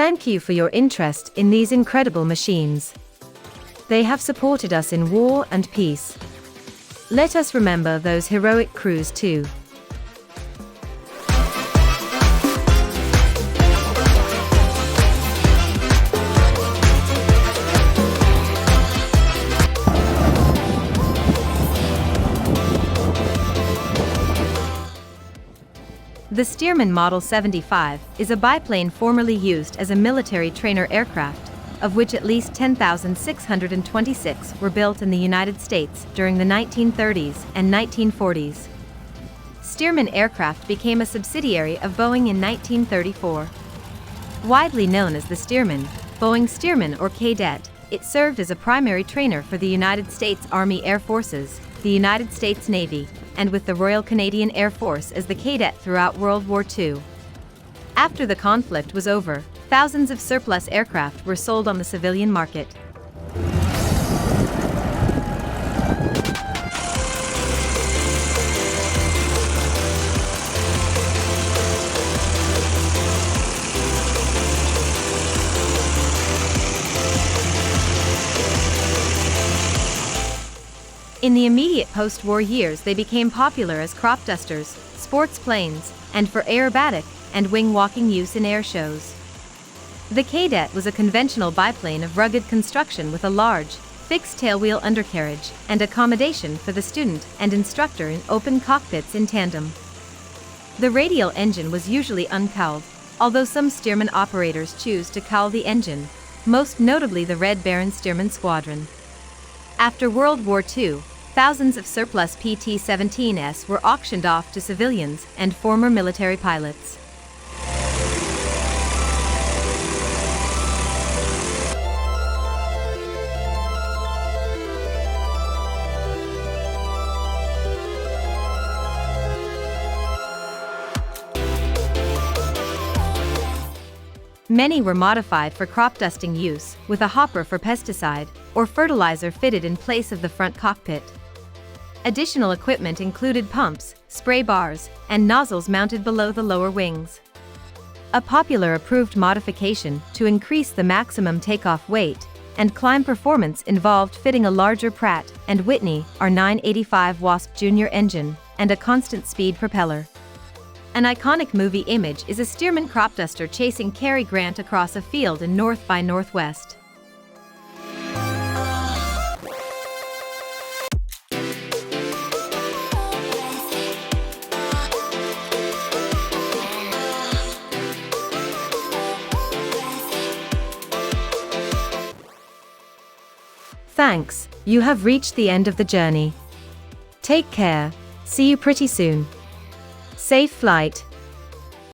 Thank you for your interest in these incredible machines. They have supported us in war and peace. Let us remember those heroic crews too. The Stearman Model 75 is a biplane formerly used as a military trainer aircraft, of which at least 10,626 were built in the United States during the 1930s and 1940s. Stearman Aircraft became a subsidiary of Boeing in 1934. Widely known as the Stearman, Boeing Stearman or Kaydet, it served as a primary trainer for the United States Army Air Forces, the United States Navy, and with the Royal Canadian Air Force as the Kaydet throughout World War II. After the conflict was over, thousands of surplus aircraft were sold on the civilian market. In the immediate post-war years, they became popular as crop dusters, sports planes, and for aerobatic and wing-walking use in air shows. The Kaydet was a conventional biplane of rugged construction with a large, fixed tailwheel undercarriage and accommodation for the student and instructor in open cockpits in tandem. The radial engine was usually uncowled, although some Stearman operators choose to cowl the engine, most notably the Red Baron Stearman Squadron. After World War II, thousands of surplus PT-17s were auctioned off to civilians and former military pilots. Many were modified for crop dusting use, with a hopper for pesticide or fertilizer fitted in place of the front cockpit. Additional equipment included pumps, spray bars, and nozzles mounted below the lower wings. A popular approved modification to increase the maximum takeoff weight and climb performance involved fitting a larger Pratt & Whitney R985 Wasp Jr. engine and a constant speed propeller. An iconic movie image is a Stearman crop duster chasing Cary Grant across a field in North by Northwest. Thanks, you have reached the end of the journey. Take care, see you pretty soon. Safe flight.